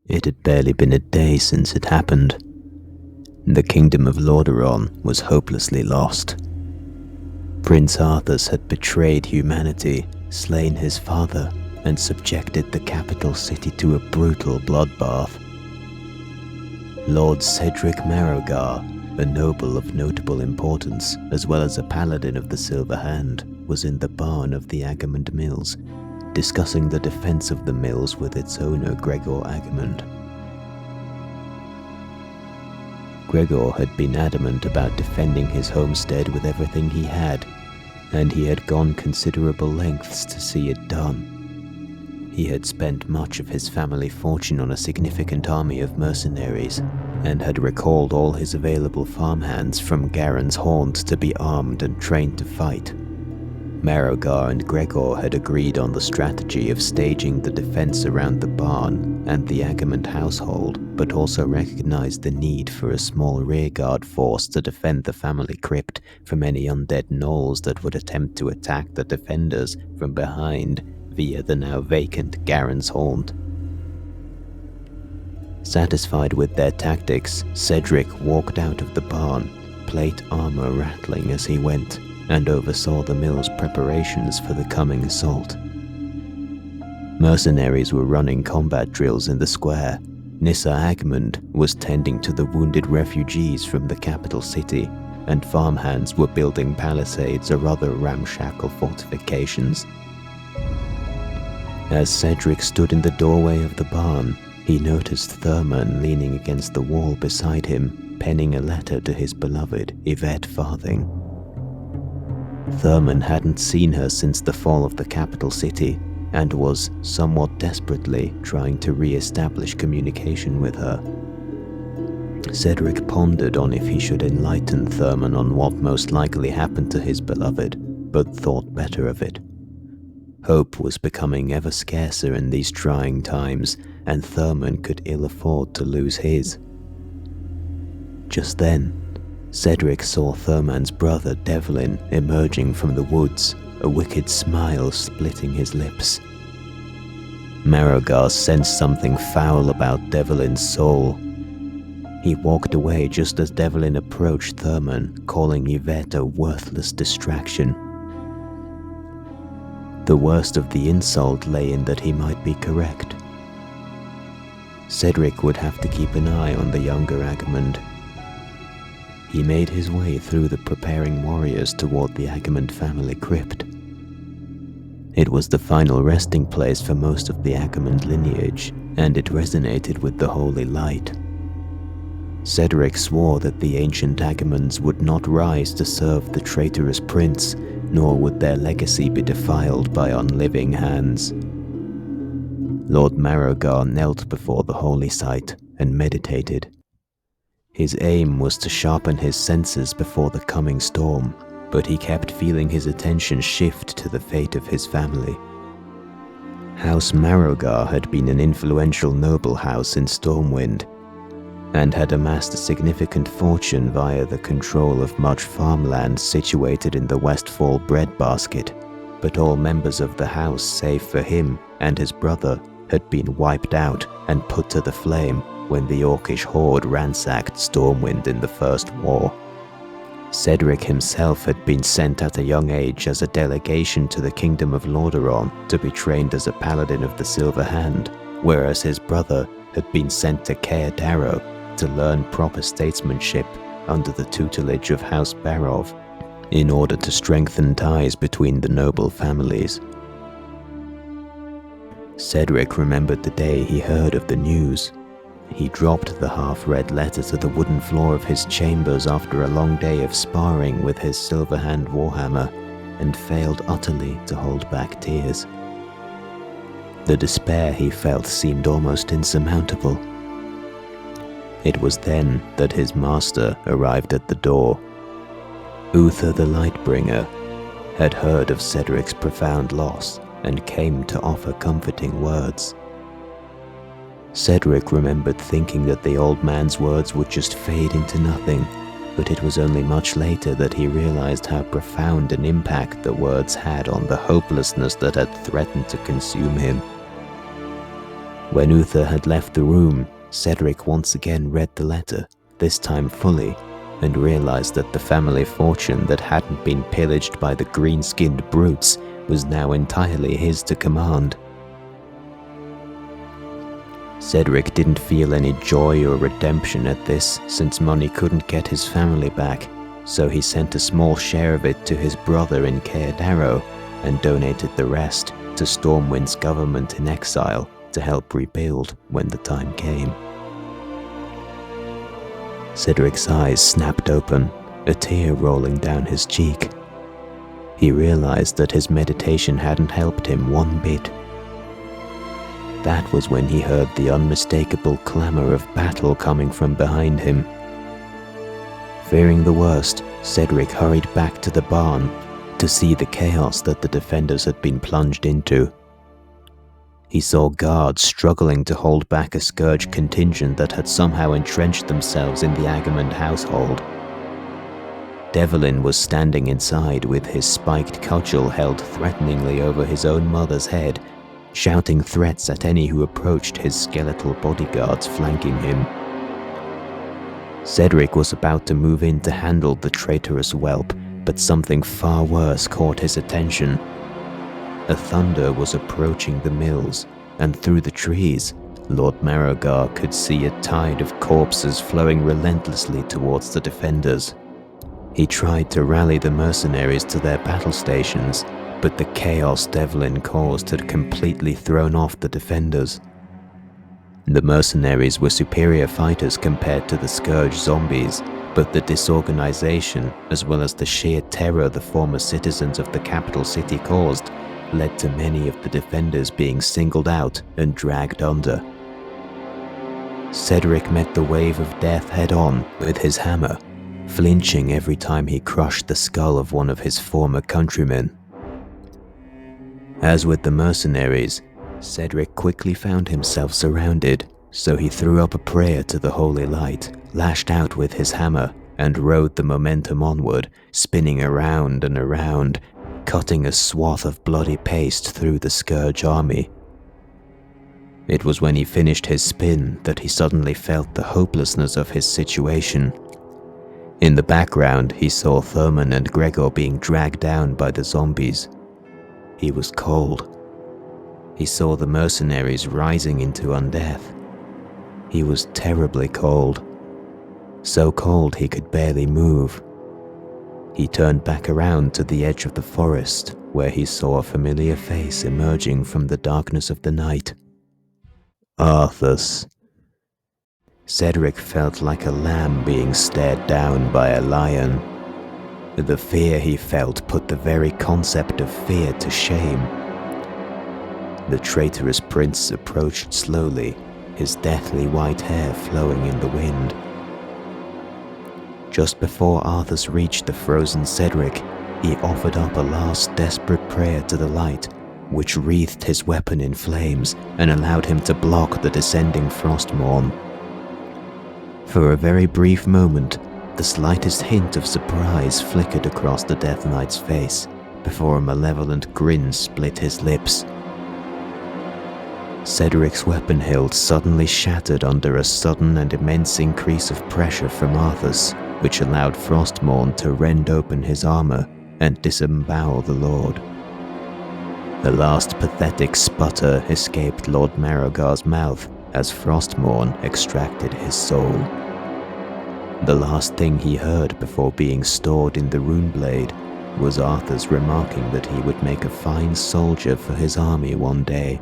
It had barely been a day since it happened. The kingdom of Lordaeron was hopelessly lost. Prince Arthas had betrayed humanity, slain his father, and subjected the capital city to a brutal bloodbath. Lord Cedric MARROWGAR, a noble of notable importance, as well as a paladin of the Silver Hand, was in the barn of the Agamond Mills, discussing the defense of the mills with its owner Gregor Agamond. Gregor had been adamant about defending his homestead with everything he had, and he had gone considerable lengths to see it done. He had spent much of his family fortune on a significant army of mercenaries, and had recalled all his available farmhands from Garen's Haunt to be armed and trained to fight. MARROWGAR and Gregor had agreed on the strategy of staging the defense around the barn and the Agamond household, but also recognized the need for a small rearguard force to defend the family crypt from any undead gnolls that would attempt to attack the defenders from behind via the now vacant Garen's Haunt. Satisfied with their tactics, Cedric walked out of the barn, plate armor rattling as he went, and oversaw the mill's preparations for the coming assault. Mercenaries were running combat drills in the square. Nissa Agamond was tending to the wounded refugees from the capital city, and farmhands were building palisades or other ramshackle fortifications. As Cedric stood in the doorway of the barn, he noticed Thurman leaning against the wall beside him, penning a letter to his beloved Yvette Farthing. Thurman hadn't seen her since the fall of the capital city, and was somewhat desperately trying to re-establish communication with her. Cedric pondered on if he should enlighten Thurman on what most likely happened to his beloved, but thought better of it. Hope was becoming ever scarcer in these trying times, and Thurman could ill afford to lose his. Just then, Cedric saw Thurman's brother Devlin emerging from the woods, a wicked smile splitting his lips. MARROWGAR sensed something foul about Devlin's soul. He walked away just as Devlin approached Thurman, calling Yvette a worthless distraction. The worst of the insult lay in that he might be correct. Cedric would have to keep an eye on the younger Agamond. He made his way through the preparing warriors toward the Agamond family crypt. It was the final resting place for most of the Agamond lineage, and it resonated with the holy light. Cedric swore that the ancient Agamonds would not rise to serve the traitorous prince, nor would their legacy be defiled by unliving hands. Lord MARROWGAR knelt before the holy site and meditated. His aim was to sharpen his senses before the coming storm, but he kept feeling his attention shift to the fate of his family. House MARROWGAR had been an influential noble house in Stormwind, and had amassed a significant fortune via the control of much farmland situated in the Westfall breadbasket, but all members of the house save for him and his brother had been wiped out and put to the flame when the Orcish horde ransacked Stormwind in the First War. Cedric himself had been sent at a young age as a delegation to the Kingdom of Lordaeron to be trained as a paladin of the Silver Hand, whereas his brother had been sent to Caer Darrow to learn proper statesmanship under the tutelage of House Barov, in order to strengthen ties between the noble families. Cedric remembered the day he heard of the news. He dropped the half-read letter to the wooden floor of his chambers after a long day of sparring with his Silver Hand warhammer, and failed utterly to hold back tears. The despair he felt seemed almost insurmountable. It was then that his master arrived at the door. Uther the Lightbringer had heard of Cedric's profound loss and came to offer comforting words. Cedric remembered thinking that the old man's words would just fade into nothing, but it was only much later that he realized how profound an impact the words had on the hopelessness that had threatened to consume him. When Uther had left the room, Cedric once again read the letter, this time fully, and realized that the family fortune that hadn't been pillaged by the green-skinned brutes was now entirely his to command. Cedric didn't feel any joy or redemption at this, since money couldn't get his family back, so he sent a small share of it to his brother in Caer Darrow and donated the rest to Stormwind's government in exile to help rebuild when the time came. Cedric's eyes snapped open, a tear rolling down his cheek. He realized that his meditation hadn't helped him one bit. That was when he heard the unmistakable clamor of battle coming from behind him. Fearing the worst, Cedric hurried back to the barn to see the chaos that the defenders had been plunged into. He saw guards struggling to hold back a scourge contingent that had somehow entrenched themselves in the Agamond household. Devlin was standing inside with his spiked cudgel held threateningly over his own mother's head, shouting threats at any who approached his skeletal bodyguards flanking him. Cedric was about to move in to handle the traitorous whelp, but something far worse caught his attention. A thunder was approaching the mills, and through the trees, Lord MARROWGAR could see a tide of corpses flowing relentlessly towards the defenders. He tried to rally the mercenaries to their battle stations, but the chaos Devlin caused had completely thrown off the defenders. The mercenaries were superior fighters compared to the Scourge zombies, but the disorganization, as well as the sheer terror the former citizens of the capital city caused, led to many of the defenders being singled out and dragged under. Cedric met the wave of death head-on with his hammer, flinching every time he crushed the skull of one of his former countrymen. As with the mercenaries, Cedric quickly found himself surrounded, so he threw up a prayer to the holy light, lashed out with his hammer, and rode the momentum onward, spinning around and around, cutting a swath of bloody paste through the Scourge army. It was when he finished his spin that he suddenly felt the hopelessness of his situation. In the background, he saw Thurman and Gregor being dragged down by the zombies. He was cold. He saw the mercenaries rising into undeath. He was terribly cold. So cold he could barely move. He turned back around to the edge of the forest, where he saw a familiar face emerging from the darkness of the night. Arthas. Cedric felt like a lamb being stared down by a lion. The fear he felt put the very concept of fear to shame. The traitorous prince approached slowly, his deathly white hair flowing in the wind. Just before Arthas reached the frozen Cedric, he offered up a last desperate prayer to the light, which wreathed his weapon in flames and allowed him to block the descending Frostmourne. For a very brief moment, the slightest hint of surprise flickered across the Death Knight's face, before a malevolent grin split his lips. Cedric's weapon hilt suddenly shattered under a sudden and immense increase of pressure from Arthas, which allowed Frostmourne to rend open his armor and disembowel the Lord. The last pathetic sputter escaped Lord MARROWGAR's mouth as Frostmourne extracted his soul. The last thing he heard before being stored in the Runeblade was Arthas remarking that he would make a fine soldier for his army one day,